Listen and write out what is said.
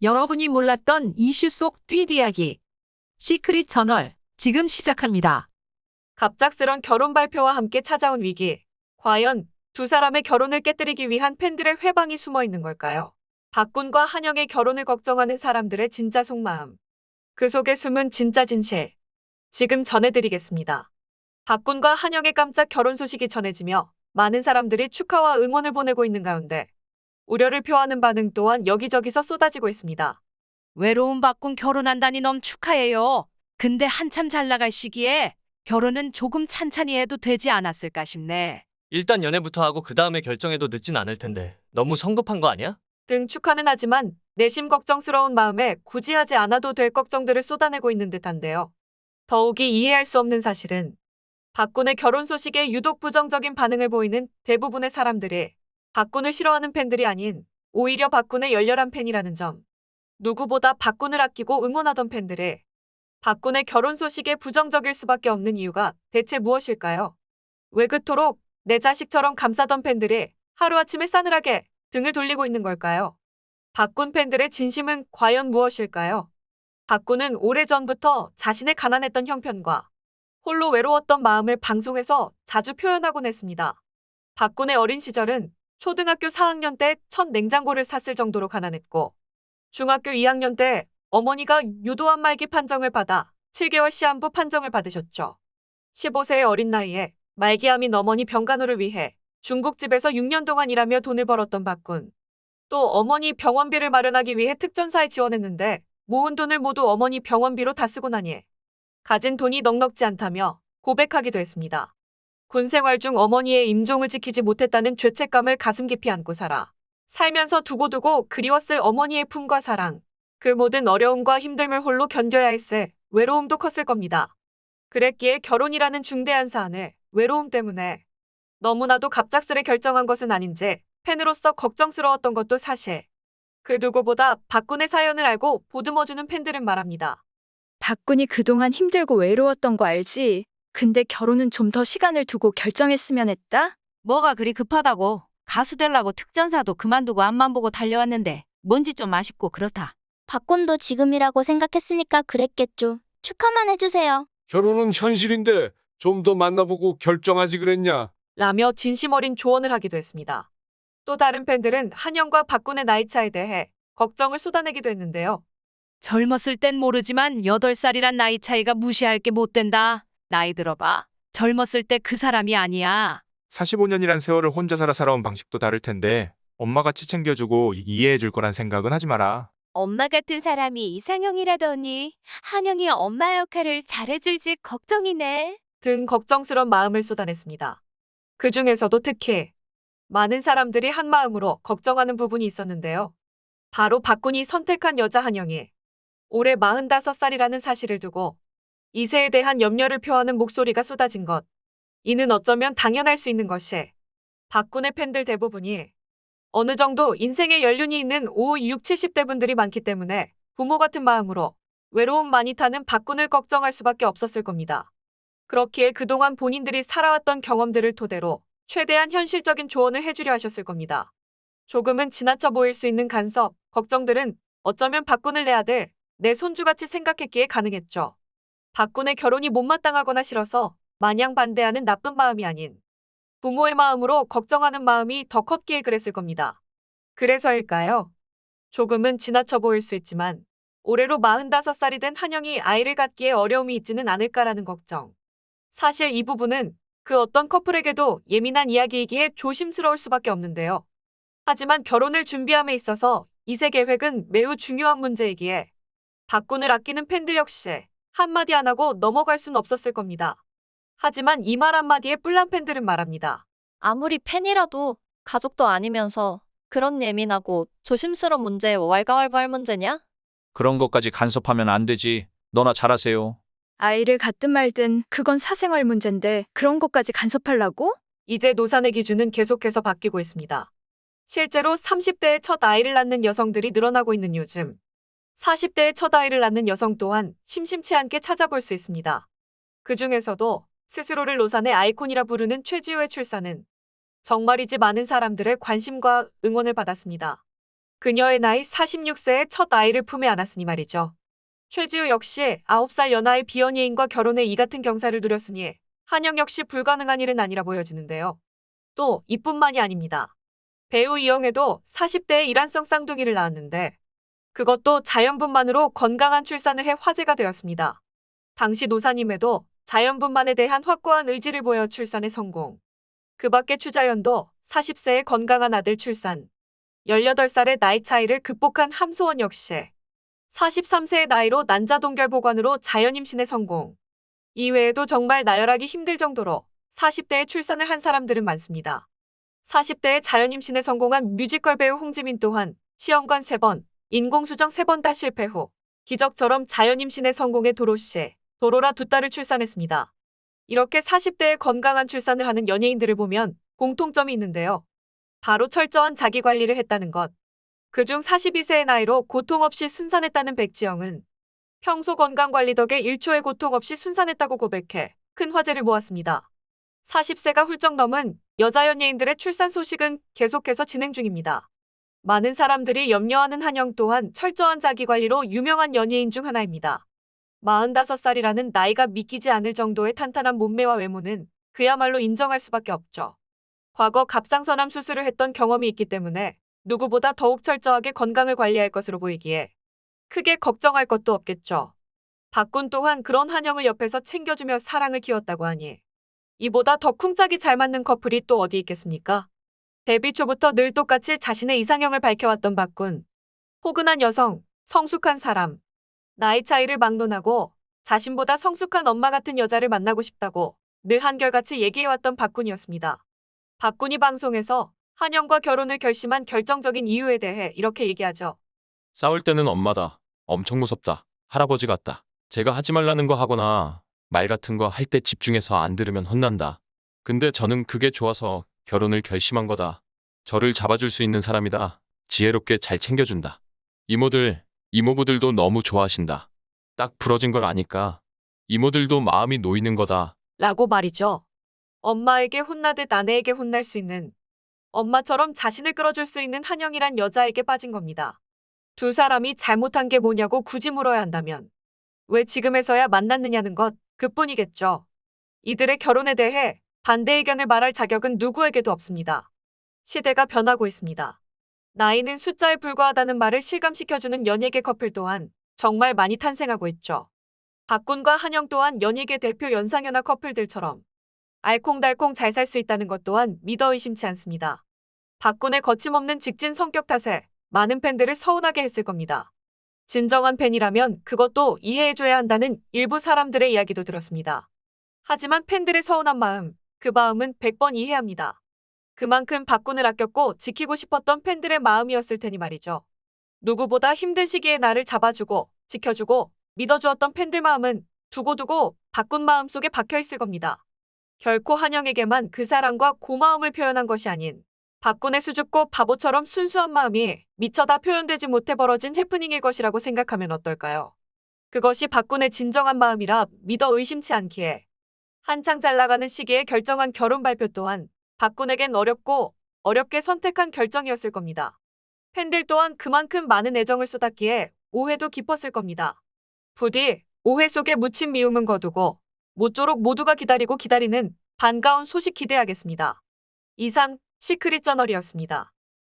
여러분이 몰랐던 이슈 속 뒷이야기. 시크릿 저널, 지금 시작합니다. 갑작스런 결혼 발표와 함께 찾아온 위기. 과연 두 사람의 결혼을 깨뜨리기 위한 팬들의 회방이 숨어 있는 걸까요? 박군과 한영의 결혼을 걱정하는 사람들의 진짜 속마음. 그 속에 숨은 진짜 진실. 지금 전해드리겠습니다. 박군과 한영의 깜짝 결혼 소식이 전해지며 많은 사람들이 축하와 응원을 보내고 있는 가운데 우려를 표하는 반응 또한 여기저기서 쏟아지고 있습니다. 외로운 박군 결혼한다니 너무 축하해요. 근데 한참 잘 나갈 시기에 결혼은 조금 찬찬히 해도 되지 않았을까 싶네. 일단 연애부터 하고 그 다음에 결정해도 늦진 않을 텐데 너무 성급한 거 아니야? 등 축하는 하지만 내심 걱정스러운 마음에 굳이 하지 않아도 될 걱정들을 쏟아내고 있는 듯한데요. 더욱이 이해할 수 없는 사실은 박군의 결혼 소식에 유독 부정적인 반응을 보이는 대부분의 사람들이 박군을 싫어하는 팬들이 아닌 오히려 박군의 열렬한 팬이라는 점. 누구보다 박군을 아끼고 응원하던 팬들이 박군의 결혼 소식에 부정적일 수밖에 없는 이유가 대체 무엇일까요? 왜 그토록 내 자식처럼 감싸던 팬들이 하루아침에 싸늘하게 등을 돌리고 있는 걸까요? 박군 팬들의 진심은 과연 무엇일까요? 박군은 오래전부터 자신의 가난했던 형편과 홀로 외로웠던 마음을 방송에서 자주 표현하곤 했습니다. 박군의 어린 시절은 초등학교 4학년 때 첫 냉장고를 샀을 정도로 가난했고 중학교 2학년 때 어머니가 유도한 말기 판정을 받아 7개월 시한부 판정을 받으셨죠. 15세의 어린 나이에 말기암인 어머니 병간호를 위해 중국집에서 6년 동안 일하며 돈을 벌었던 박군. 또 어머니 병원비를 마련하기 위해 특전사에 지원했는데 모은 돈을 모두 어머니 병원비로 다 쓰고 나니 가진 돈이 넉넉지 않다며 고백하기도 했습니다. 군 생활 중 어머니의 임종을 지키지 못했다는 죄책감을 가슴 깊이 안고 살면서 두고두고 그리웠을 어머니의 품과 사랑, 그 모든 어려움과 힘듦을 홀로 견뎌야 했을 외로움도 컸을 겁니다. 그랬기에 결혼이라는 중대한 사안을 외로움 때문에 너무나도 갑작스레 결정한 것은 아닌지 팬으로서 걱정스러웠던 것도 사실. 그 누구보다 박군의 사연을 알고 보듬어주는 팬들은 말합니다. 박군이 그동안 힘들고 외로웠던 거 알지? 근데 결혼은 좀 더 시간을 두고 결정했으면 했다? 뭐가 그리 급하다고. 가수 되려고 특전사도 그만두고 앞만 보고 달려왔는데 뭔지 좀 아쉽고 그렇다. 박군도 지금이라고 생각했으니까 그랬겠죠. 축하만 해주세요. 결혼은 현실인데 좀 더 만나보고 결정하지 그랬냐? 라며 진심 어린 조언을 하기도 했습니다. 또 다른 팬들은 한영과 박군의 나이 차에 대해 걱정을 쏟아내기도 했는데요. 젊었을 땐 모르지만 8살이란 나이 차이가 무시할 게 못 된다. 나이 들어봐. 젊었을 때 그 사람이 아니야. 45년이란 세월을 혼자 살아온 방식도 다를 텐데 엄마같이 챙겨주고 이해해줄 거란 생각은 하지 마라. 엄마 같은 사람이 이상형이라더니 한영이 엄마 역할을 잘해줄지 걱정이네. 등 걱정스런 마음을 쏟아냈습니다. 그 중에서도 특히 많은 사람들이 한마음으로 걱정하는 부분이 있었는데요. 바로 박군이 선택한 여자 한영이 올해 45살이라는 사실을 두고 이세에 대한 염려를 표하는 목소리가 쏟아진 것. 이는 어쩌면 당연할 수 있는 것이 박군의 팬들 대부분이 어느 정도 인생의 연륜이 있는 5, 6, 70대 분들이 많기 때문에 부모 같은 마음으로 외로움 많이 타는 박군을 걱정할 수밖에 없었을 겁니다. 그렇기에 그동안 본인들이 살아왔던 경험들을 토대로 최대한 현실적인 조언을 해주려 하셨을 겁니다. 조금은 지나쳐 보일 수 있는 간섭, 걱정들은 어쩌면 박군을 내 아들, 내 손주같이 생각했기에 가능했죠. 박군의 결혼이 못마땅하거나 싫어서 마냥 반대하는 나쁜 마음이 아닌 부모의 마음으로 걱정하는 마음이 더 컸기에 그랬을 겁니다. 그래서일까요? 조금은 지나쳐 보일 수 있지만 올해로 45살이 된 한영이 아이를 갖기에 어려움이 있지는 않을까라는 걱정. 사실 이 부분은 그 어떤 커플에게도 예민한 이야기이기에 조심스러울 수밖에 없는데요. 하지만 결혼을 준비함에 있어서 이세 계획은 매우 중요한 문제이기에 박군을 아끼는 팬들 역시 한마디 안 하고 넘어갈 순 없었을 겁니다. 하지만 이 말 한마디에 뿔난 팬들은 말합니다. 아무리 팬이라도 가족도 아니면서 그런 예민하고 조심스러운 문제에 왈가왈부할 문제냐? 그런 것까지 간섭하면 안 되지. 너나 잘하세요. 아이를 갖든 말든 그건 사생활 문제인데 그런 것까지 간섭하려고? 이제 노산의 기준은 계속해서 바뀌고 있습니다. 실제로 30대에 첫 아이를 낳는 여성들이 늘어나고 있는 요즘 40대에 첫 아이를 낳는 여성 또한 심심치 않게 찾아볼 수 있습니다. 그 중에서도 스스로를 노산의 아이콘이라 부르는 최지우의 출산은 정말이지 많은 사람들의 관심과 응원을 받았습니다. 그녀의 나이 46세에 첫 아이를 품에 안았으니 말이죠. 최지우 역시 9살 연하의 비연예인과 결혼해 이 같은 경사를 누렸으니 한영 역시 불가능한 일은 아니라 보여지는데요. 또 이뿐만이 아닙니다. 배우 이영애도 40대에 일란성 쌍둥이를 낳았는데 그것도 자연분만으로 건강한 출산을 해 화제가 되었습니다. 당시 노사님에도 자연분만에 대한 확고한 의지를 보여 출산에 성공. 그 밖에 추자연도 40세에 건강한 아들 출산. 18살의 나이 차이를 극복한 함소원 역시 43세의 나이로 난자동결 보관으로 자연 임신에 성공. 이외에도 정말 나열하기 힘들 정도로 40대에 출산을 한 사람들은 많습니다. 40대에 자연 임신에 성공한 뮤지컬 배우 홍지민 또한 시험관 3번, 인공수정 3번 다 실패 후 기적처럼 자연 임신에 성공해 도로시, 도로라 2딸을 출산했습니다. 이렇게 40대에 건강한 출산을 하는 연예인들을 보면 공통점이 있는데요. 바로 철저한 자기관리를 했다는 것. 그중 42세의 나이로 고통 없이 순산했다는 백지영은 평소 건강관리 덕에 1초의 고통 없이 순산했다고 고백해 큰 화제를 모았습니다. 40세가 훌쩍 넘은 여자 연예인들의 출산 소식은 계속해서 진행 중입니다. 많은 사람들이 염려하는 한영 또한 철저한 자기관리로 유명한 연예인 중 하나입니다. 45살이라는 나이가 믿기지 않을 정도의 탄탄한 몸매와 외모는 그야말로 인정할 수밖에 없죠. 과거 갑상선암 수술을 했던 경험이 있기 때문에 누구보다 더욱 철저하게 건강을 관리할 것으로 보이기에 크게 걱정할 것도 없겠죠. 박군 또한 그런 한영을 옆에서 챙겨주며 사랑을 키웠다고 하니 이보다 더 쿵짝이 잘 맞는 커플이 또 어디 있겠습니까? 데뷔 초부터 늘 똑같이 자신의 이상형을 밝혀왔던 박군. 포근한 여성, 성숙한 사람. 나이 차이를 막론하고 자신보다 성숙한 엄마 같은 여자를 만나고 싶다고 늘 한결같이 얘기해왔던 박군이었습니다. 박군이 방송에서 한영과 결혼을 결심한 결정적인 이유에 대해 이렇게 얘기하죠. 싸울 때는 엄마다. 엄청 무섭다. 할아버지 같다. 제가 하지 말라는 거 하거나 말 같은 거 할 때 집중해서 안 들으면 혼난다. 근데 저는 그게 좋아서 결혼을 결심한 거다. 저를 잡아줄 수 있는 사람이다. 지혜롭게 잘 챙겨준다. 이모들, 이모부들도 너무 좋아하신다. 딱 부러진 걸 아니까 이모들도 마음이 놓이는 거다. 라고 말이죠. 엄마에게 혼나듯 아내에게 혼날 수 있는, 엄마처럼 자신을 끌어줄 수 있는 한영이란 여자에게 빠진 겁니다. 두 사람이 잘못한 게 뭐냐고 굳이 물어야 한다면 왜 지금에서야 만났느냐는 것 그뿐이겠죠. 이들의 결혼에 대해 반대 의견을 말할 자격은 누구에게도 없습니다. 시대가 변하고 있습니다. 나이는 숫자에 불과하다는 말을 실감시켜주는 연예계 커플 또한 정말 많이 탄생하고 있죠. 박군과 한영 또한 연예계 대표 연상연하 커플들처럼 알콩달콩 잘 살 수 있다는 것 또한 믿어 의심치 않습니다. 박군의 거침없는 직진 성격 탓에 많은 팬들을 서운하게 했을 겁니다. 진정한 팬이라면 그것도 이해해줘야 한다는 일부 사람들의 이야기도 들었습니다. 하지만 팬들의 서운한 마음, 그 마음은 100번 이해합니다. 그만큼 박군을 아꼈고 지키고 싶었던 팬들의 마음이었을 테니 말이죠. 누구보다 힘든 시기에 나를 잡아주고 지켜주고 믿어주었던 팬들 마음은 두고두고 박군 마음속에 박혀있을 겁니다. 결코 한영에게만 그 사랑과 고마움을 표현한 것이 아닌 박군의 수줍고 바보처럼 순수한 마음이 미처 다 표현되지 못해 벌어진 해프닝일 것이라고 생각하면 어떨까요? 그것이 박군의 진정한 마음이라 믿어 의심치 않기에 한창 잘 나가는 시기에 결정한 결혼 발표 또한 박군에겐 어렵고 어렵게 선택한 결정이었을 겁니다. 팬들 또한 그만큼 많은 애정을 쏟았기에 오해도 깊었을 겁니다. 부디 오해 속에 묻힌 미움은 거두고 모쪼록 모두가 기다리고 기다리는 반가운 소식 기대하겠습니다. 이상 시크릿 저널이었습니다.